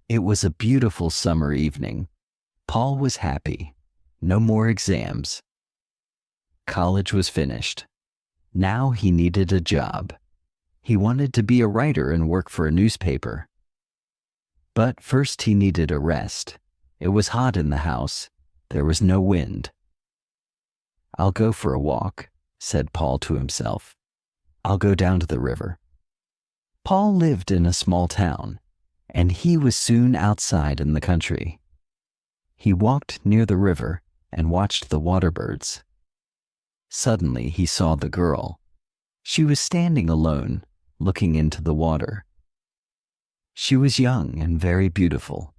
It was a beautiful summer evening. Paul was happy. No more exams. College was finished. Now he needed a job. He wanted to be a writer and work for a newspaper. But first he needed a rest. It was hot in the house. There was no wind. "I'll go for a walk," said Paul to himself. "I'll go down to the river." Paul lived in a small town, and he was soon outside in the country. He walked near the river and watched the water birds. Suddenly he saw the girl. She was standing alone, looking into the water. She was young and very beautiful.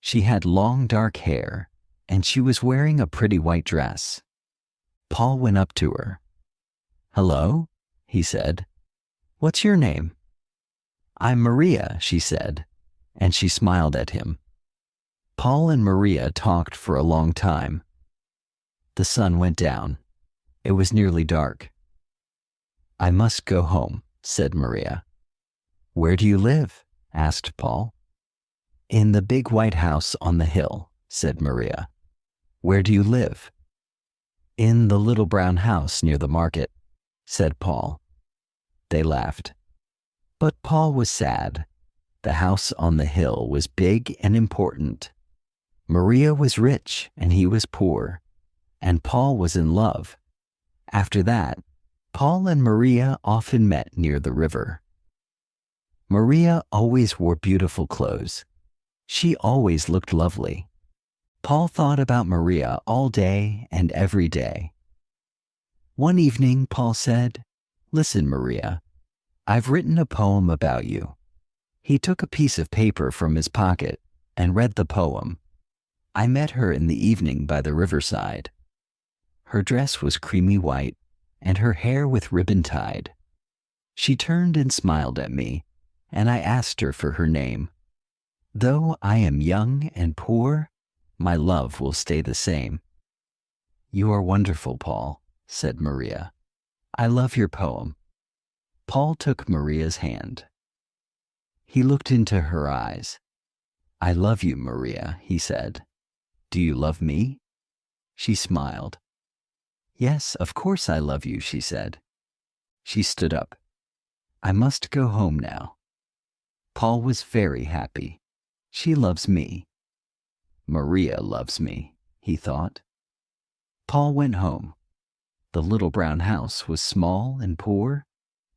She had long dark hair, and she was wearing a pretty white dress. Paul went up to her. "Hello," he said. "What's your name?" "I'm Maria," she said, and she smiled at him. Paul and Maria talked for a long time. The sun went down. It was nearly dark. "I must go home," said Maria. "Where do you live?" asked Paul. "In the big white house on the hill," said Maria. "Where do you live?" "In the little brown house near the market," said Paul. They laughed. But Paul was sad. The house on the hill was big and important. Maria was rich and he was poor, and Paul was in love. After that, Paul and Maria often met near the river. Maria always wore beautiful clothes. She always looked lovely. Paul thought about Maria all day and every day. One evening, Paul said, "Listen, Maria, I've written a poem about you." He took a piece of paper from his pocket and read the poem. "I met her in the evening by the riverside. Her dress was creamy white, and her hair with ribbon tied. She turned and smiled at me, and I asked her for her name. Though I am young and poor, my love will stay the same." "You are wonderful, Paul," said Maria. "I love your poem." Paul took Maria's hand. He looked into her eyes. "I love you, Maria," he said. "Do you love me?" She smiled. "Yes, of course I love you," she said. She stood up. "I must go home now." Paul was very happy. She loves me. Maria loves me, he thought. Paul went home. The little brown house was small and poor,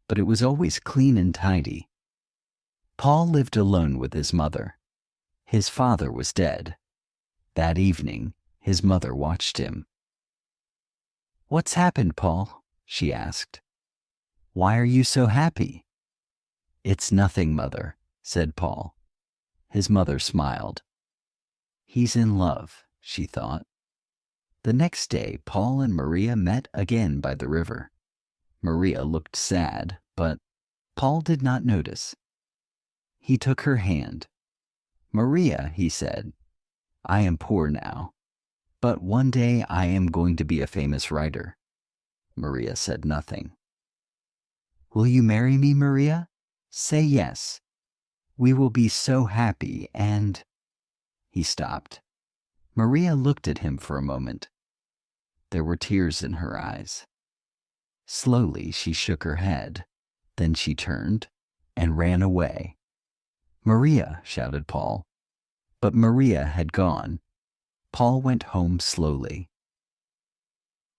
but it was always clean and tidy. Paul lived alone with his mother. His father was dead. That evening, his mother watched him. "What's happened, Paul?" she asked. "Why are you so happy?" "It's nothing, Mother," said Paul. His mother smiled. He's in love, she thought. The next day, Paul and Maria met again by the river. Maria looked sad, but Paul did not notice. He took her hand. "Maria," he said, "I am poor now, but one day I am going to be a famous writer." Maria said nothing. "Will you marry me, Maria? Say yes. We will be so happy and—" He stopped. Maria looked at him for a moment. There were tears in her eyes. Slowly she shook her head. Then she turned and ran away. "Maria!" shouted Paul. But Maria had gone. Paul went home slowly.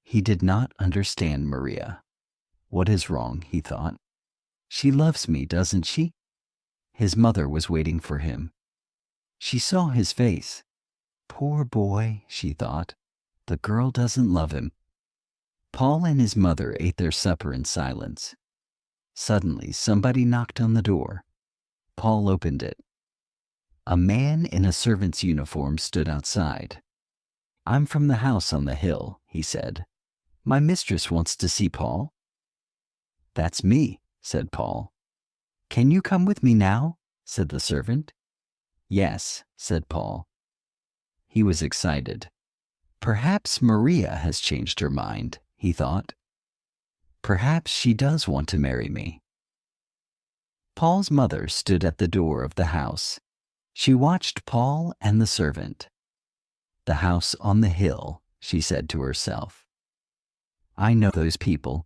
He did not understand Maria. What is wrong, he thought. She loves me, doesn't she? His mother was waiting for him. She saw his face. Poor boy, she thought. The girl doesn't love him. Paul and his mother ate their supper in silence. Suddenly, somebody knocked on the door. Paul opened it. A man in a servant's uniform stood outside. "I'm from the house on the hill," he said. "My mistress wants to see Paul." "That's me," said Paul. "Can you come with me now?" said the servant. "Yes," said Paul. He was excited. Perhaps Maria has changed her mind, he thought. Perhaps she does want to marry me. Paul's mother stood at the door of the house. She watched Paul and the servant. The house on the hill, she said to herself. I know those people.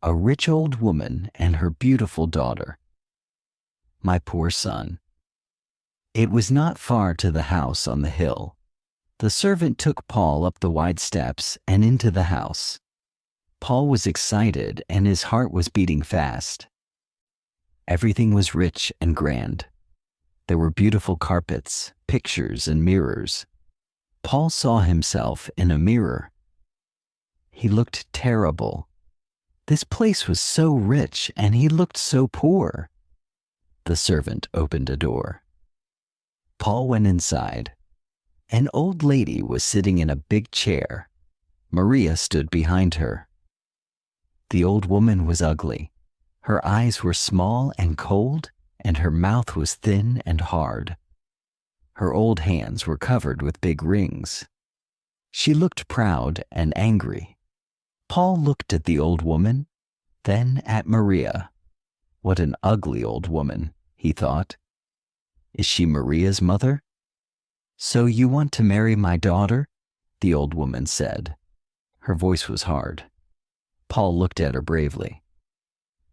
A rich old woman and her beautiful daughter. My poor son. It was not far to the house on the hill. The servant took Paul up the wide steps and into the house. Paul was excited and his heart was beating fast. Everything was rich and grand. There were beautiful carpets, pictures, and mirrors. Paul saw himself in a mirror. He looked terrible. This place was so rich and he looked so poor. The servant opened a door. Paul went inside. An old lady was sitting in a big chair. Maria stood behind her. The old woman was ugly. Her eyes were small and cold, and her mouth was thin and hard. Her old hands were covered with big rings. She looked proud and angry. Paul looked at the old woman, then at Maria. What an ugly old woman, he thought. Is she Maria's mother? So you want to marry my daughter? The old woman said. Her voice was hard. Paul looked at her bravely.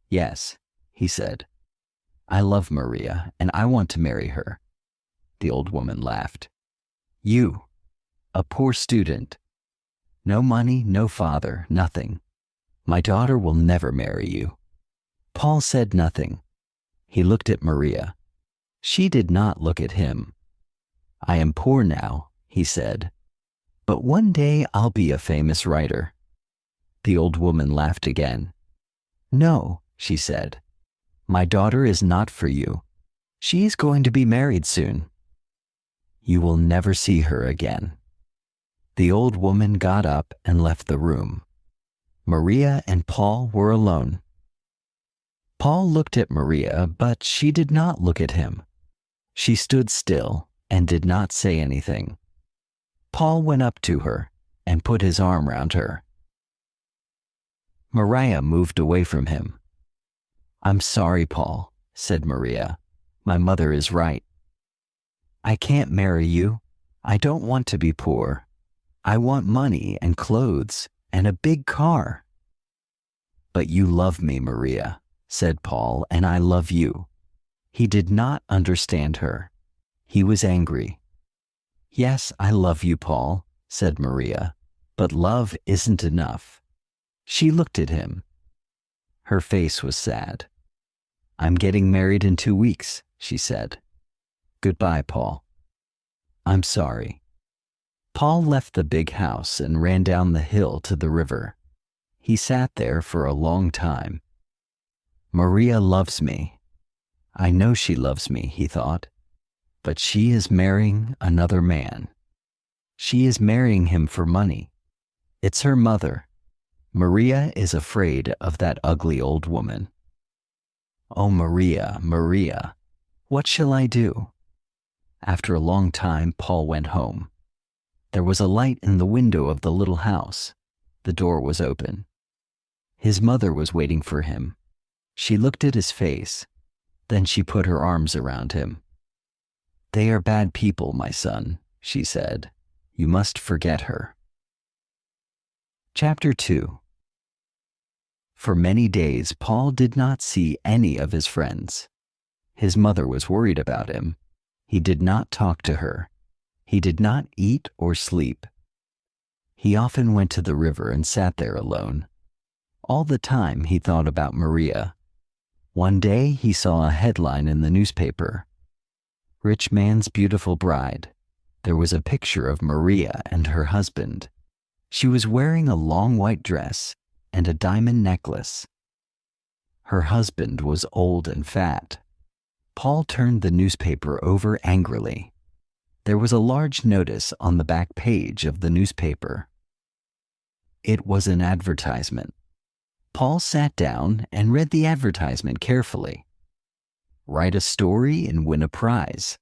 Yes, he said. I love Maria and I want to marry her. The old woman laughed. You, a poor student. No money, no father, nothing. My daughter will never marry you. Paul said nothing. He looked at Maria. She did not look at him. I am poor now, he said. But one day I'll be a famous writer. The old woman laughed again. No, she said. My daughter is not for you. She is going to be married soon. You will never see her again. The old woman got up and left the room. Maria and Paul were alone. Paul looked at Maria, but she did not look at him. She stood still and did not say anything. Paul went up to her and put his arm round her. Maria moved away from him. I'm sorry, Paul, said Maria. My mother is right. I can't marry you. I don't want to be poor. I want money and clothes and a big car. But you love me, Maria, said Paul, and I love you. He did not understand her. He was angry. Yes, I love you, Paul, said Maria, but love isn't enough. She looked at him. Her face was sad. I'm getting married in 2 weeks, she said. Goodbye, Paul. I'm sorry. Paul left the big house and ran down the hill to the river. He sat there for a long time. Maria loves me. I know she loves me, he thought. But she is marrying another man. She is marrying him for money. It's her mother. Maria is afraid of that ugly old woman. Oh, Maria, Maria, what shall I do? After a long time, Paul went home. There was a light in the window of the little house. The door was open. His mother was waiting for him. She looked at his face. Then she put her arms around him. They are bad people, my son, she said. You must forget her. Chapter 2. For many days, Paul did not see any of his friends. His mother was worried about him. He did not talk to her. He did not eat or sleep. He often went to the river and sat there alone. All the time he thought about Maria. One day he saw a headline in the newspaper. Rich man's beautiful bride. There was a picture of Maria and her husband. She was wearing a long white dress and a diamond necklace. Her husband was old and fat. Paul turned the newspaper over angrily. There was a large notice on the back page of the newspaper. It was an advertisement. Paul sat down and read the advertisement carefully. Write a story and win a prize.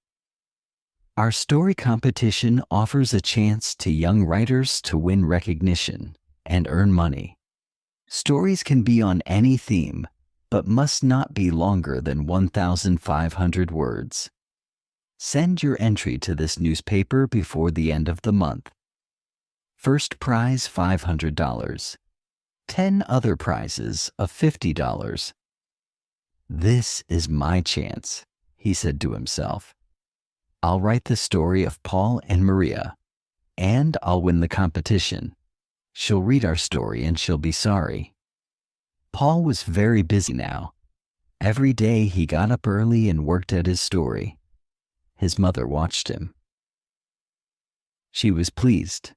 Our story competition offers a chance to young writers to win recognition and earn money. Stories can be on any theme, but must not be longer than 1,500 words. Send your entry to this newspaper before the end of the month. First prize $500. 10 other prizes of $50. This is my chance, he said to himself. I'll write the story of Paul and Maria, and I'll win the competition. She'll read our story and she'll be sorry. Paul was very busy now. Every day he got up early and worked at his story. His mother watched him. She was pleased.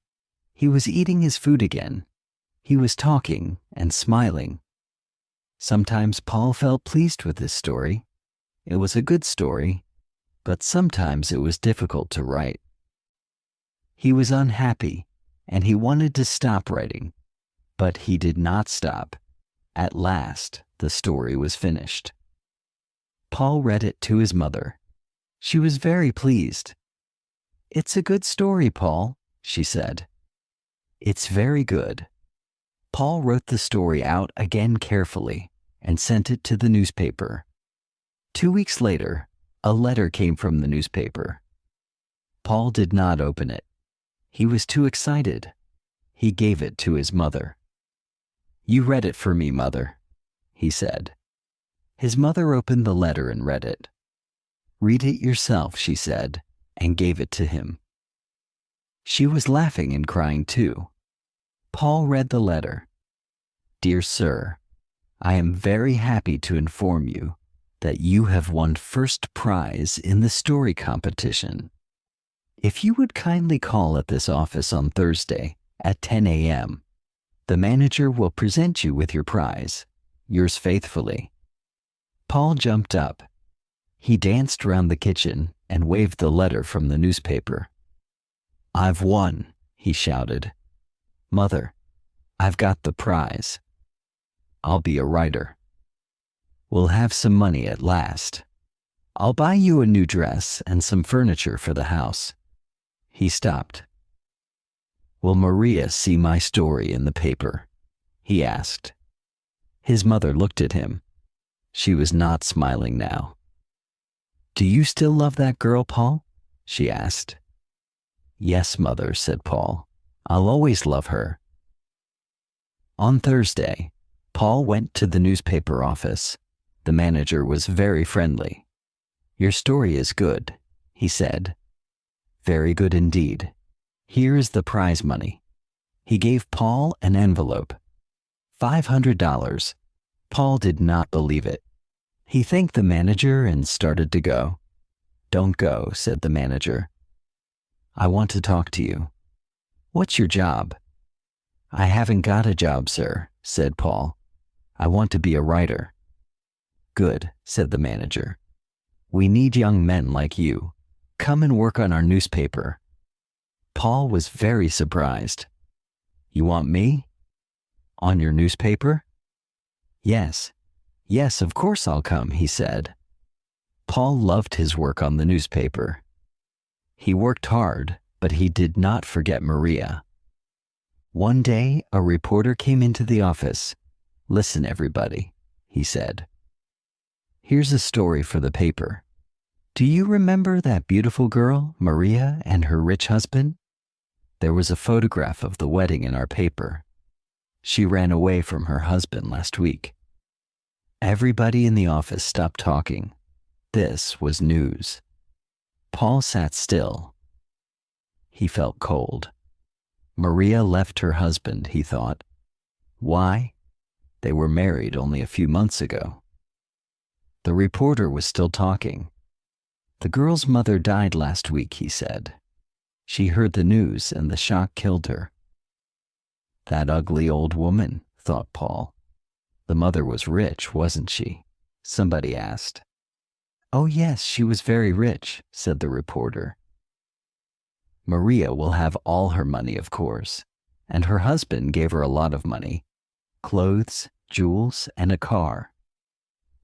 He was eating his food again. He was talking and smiling. Sometimes Paul felt pleased with his story. It was a good story, but sometimes it was difficult to write. He was unhappy, and he wanted to stop writing, but he did not stop. At last, the story was finished. Paul read it to his mother. She was very pleased. "It's a good story, Paul," she said. "It's very good." Paul wrote the story out again carefully and sent it to the newspaper. 2 weeks later, a letter came from the newspaper. Paul did not open it. He was too excited. He gave it to his mother. "You read it for me, Mother," he said. His mother opened the letter and read it. "Read it yourself," she said, and gave it to him. She was laughing and crying too. Paul read the letter. "Dear Sir, I am very happy to inform you that you have won first prize in the story competition. If you would kindly call at this office on Thursday at 10 a.m., the manager will present you with your prize. Yours faithfully." Paul jumped up. He danced around the kitchen and waved the letter from the newspaper. "I've won," he shouted. "Mother, I've got the prize. I'll be a writer. We'll have some money at last. I'll buy you a new dress and some furniture for the house." He stopped. "Will Maria see my story in the paper?" he asked. His mother looked at him. She was not smiling now. "Do you still love that girl, Paul?" she asked. "Yes, Mother," said Paul. "I'll always love her." On Thursday, Paul went to the newspaper office. The manager was very friendly. "Your story is good," he said. "Very good indeed. Here is the prize money." He gave Paul an envelope. $500. Paul did not believe it. He thanked the manager and started to go. "Don't go," said the manager. "I want to talk to you." "What's your job?" "I haven't got a job, sir," said Paul. "I want to be a writer." "Good," said the manager. "We need young men like you. Come and work on our newspaper." Paul was very surprised. "You want me? On your newspaper?" "Yes, yes, of course I'll come," he said. Paul loved his work on the newspaper. He worked hard, but he did not forget Maria. One day, a reporter came into the office. "Listen, everybody," he said. "Here's a story for the paper. Do you remember that beautiful girl, Maria, and her rich husband? There was a photograph of the wedding in our paper. She ran away from her husband last week." Everybody in the office stopped talking. This was news. Paul sat still. He felt cold. Maria left her husband, he thought. Why? They were married only a few months ago. The reporter was still talking. "The girl's mother died last week," he said. "She heard the news and the shock killed her." "That ugly old woman," thought Paul. "The mother was rich, wasn't she?" somebody asked. "Oh yes, she was very rich," said the reporter. "Maria will have all her money, of course, and her husband gave her a lot of money, clothes, jewels, and a car.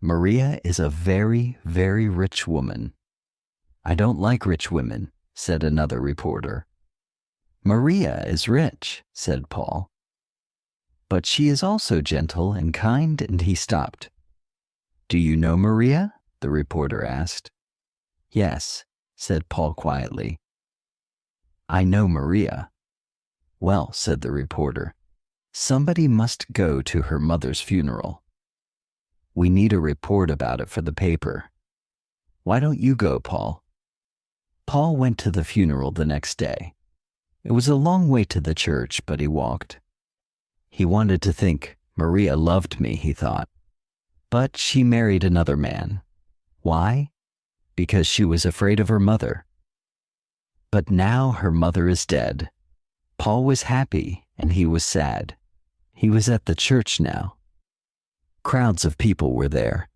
Maria is a very, very rich woman." "I don't like rich women," said another reporter. "Maria is rich," said Paul. "But she is also gentle and kind," and he stopped. "Do you know Maria?" the reporter asked. "Yes," said Paul quietly. I know Maria. Well, said the reporter, somebody must go to her mother's funeral. We need a report about it for the paper. Why don't you go, Paul? Paul went to the funeral the next day. It was a long way to the church, but he walked. He wanted to think, Maria loved me, he thought. But she married another man. Why? Because she was afraid of her mother. But now her mother is dead. Paul was happy and he was sad. He was at the church now. Crowds of people were there.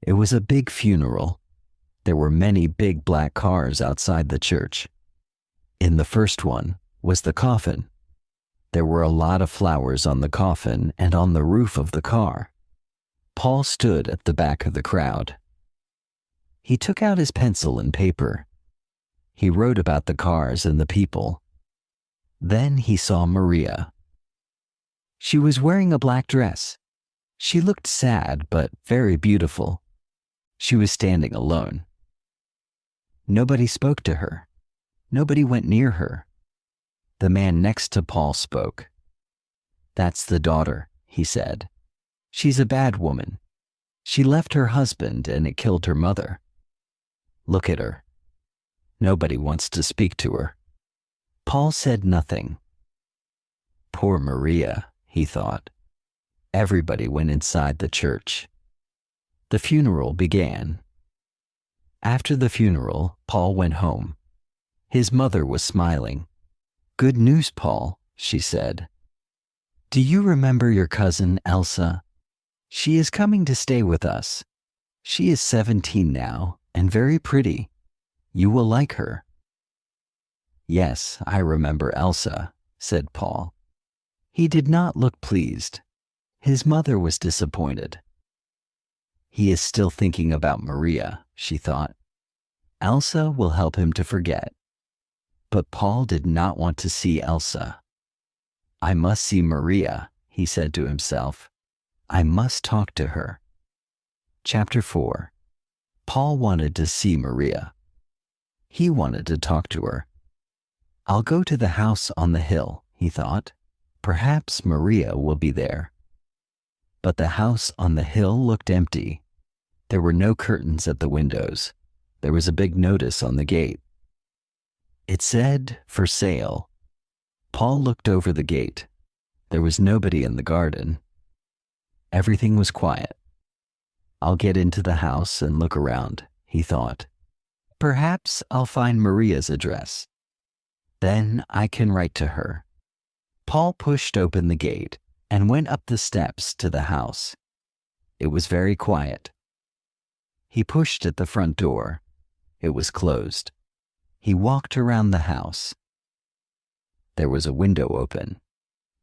It was a big funeral. There were many big black cars outside the church. In the first one was the coffin. There were a lot of flowers on the coffin and on the roof of the car. Paul stood at the back of the crowd. He took out his pencil and paper. He wrote about the cars and the people. Then he saw Maria. She was wearing a black dress. She looked sad but very beautiful. She was standing alone. Nobody spoke to her. Nobody went near her. The man next to Paul spoke. That's the daughter, he said. She's a bad woman. She left her husband and it killed her mother. Look at her. Nobody wants to speak to her. Paul said nothing. Poor Maria, he thought. Everybody went inside the church. The funeral began. After the funeral, Paul went home. His mother was smiling. Good news, Paul, she said. Do you remember your cousin, Elsa? She is coming to stay with us. She is 17 now and very pretty. You will like her. Yes, I remember Elsa, said Paul. He did not look pleased. His mother was disappointed. He is still thinking about Maria, she thought. Elsa will help him to forget. But Paul did not want to see Elsa. I must see Maria, he said to himself. I must talk to her. Chapter 4. Paul wanted to see Maria. He wanted to talk to her. I'll go to the house on the hill, he thought. Perhaps Maria will be there. But the house on the hill looked empty. There were no curtains at the windows. There was a big notice on the gate. It said, for sale. Paul looked over the gate. There was nobody in the garden. Everything was quiet. I'll get into the house and look around, he thought. Perhaps I'll find Maria's address. Then I can write to her. Paul pushed open the gate and went up the steps to the house. It was very quiet. He pushed at the front door. It was closed. He walked around the house. There was a window open.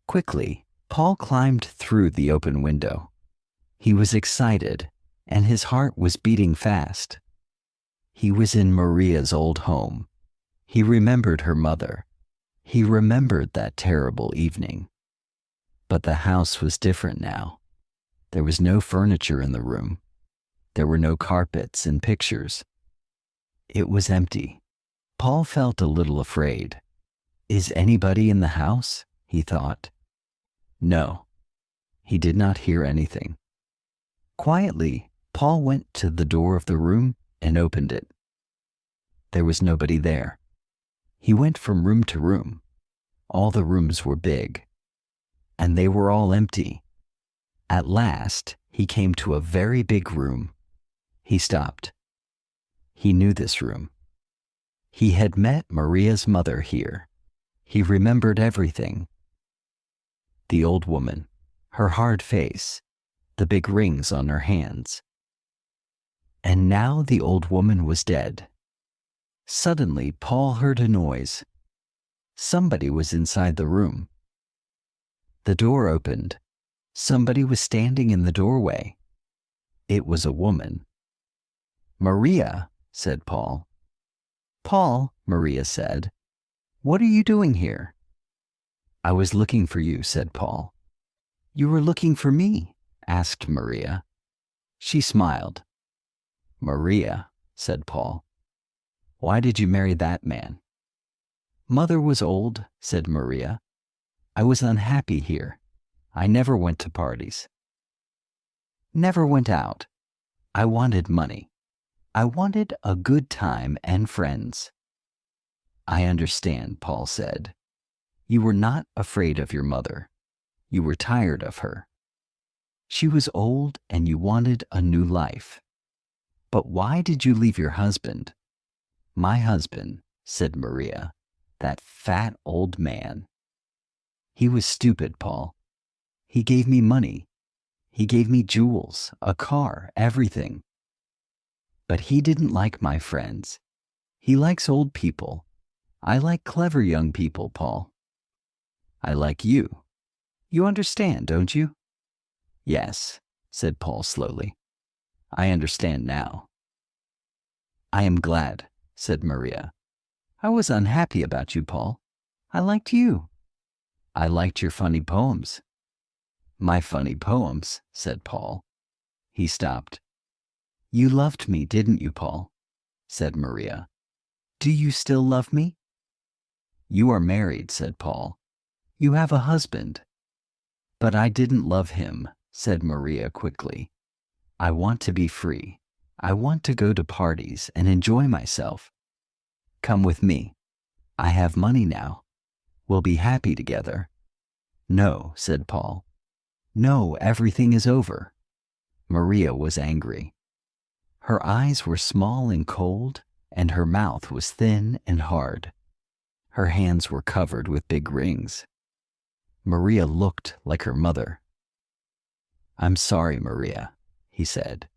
Quickly, Paul climbed through the open window. He was excited, and his heart was beating fast. He was in Maria's old home. He remembered her mother. He remembered that terrible evening. But the house was different now. There was no furniture in the room. There were no carpets and pictures. It was empty. Paul felt a little afraid. Is anybody in the house? He thought. No. He did not hear anything. Quietly, Paul went to the door of the room and opened it. There was nobody there. He went from room to room. All the rooms were big, and they were all empty. At last, he came to a very big room. He stopped. He knew this room. He had met Maria's mother here. He remembered everything. The old woman, her hard face, the big rings on her hands. And now the old woman was dead. Suddenly, Paul heard a noise. Somebody was inside the room. The door opened. Somebody was standing in the doorway. It was a woman. Maria, said Paul. Paul, Maria said, what are you doing here? I was looking for you, said Paul. You were looking for me? Asked Maria. She smiled. Maria, said Paul. Why did you marry that man? Mother was old, said Maria. I was unhappy here. I never went to parties. Never went out. I wanted money. I wanted a good time and friends. I understand, Paul said. You were not afraid of your mother. You were tired of her. She was old and you wanted a new life. But why did you leave your husband? My husband, said Maria, that fat old man. He was stupid, Paul. He gave me money. He gave me jewels, a car, everything. But he didn't like my friends. He likes old people. I like clever young people, Paul. I like you. You understand, don't you? Yes, said Paul slowly. I understand now. I am glad, said Maria. I was unhappy about you, Paul. I liked you. I liked your funny poems. My funny poems, said Paul. He stopped. You loved me, didn't you, Paul? Said Maria. Do you still love me? You are married, said Paul. You have a husband. But I didn't love him, said Maria quickly. I want to be free. I want to go to parties and enjoy myself. Come with me. I have money now. We'll be happy together. No, said Paul. No, everything is over. Maria was angry. Her eyes were small and cold, and her mouth was thin and hard. Her hands were covered with big rings. Maria looked like her mother. I'm sorry, Maria, he said.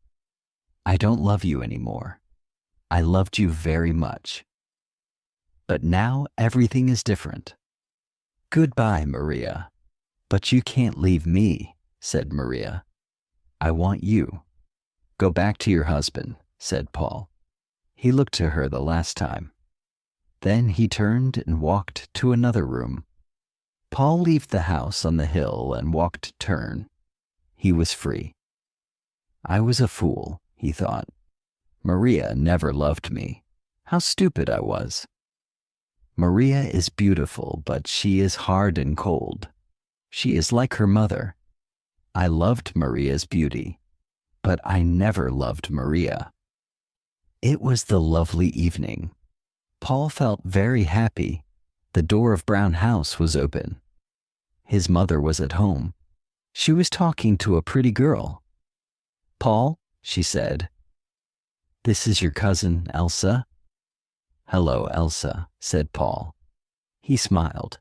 I don't love you anymore. I loved you very much. But now everything is different. Goodbye, Maria. But you can't leave me, said Maria. I want you. Go back to your husband, said Paul. He looked to her the last time. Then he turned and walked to another room. Paul left the house on the hill and walked turn. He was free. I was a fool, he thought. Maria never loved me. How stupid I was. Maria is beautiful, but she is hard and cold. She is like her mother. I loved Maria's beauty, but I never loved Maria. It was the lovely evening. Paul felt very happy. The door of Brown House was open. His mother was at home. She was talking to a pretty girl. Paul, she said, this is your cousin, Elsa. Hello, Elsa, said Paul. He smiled.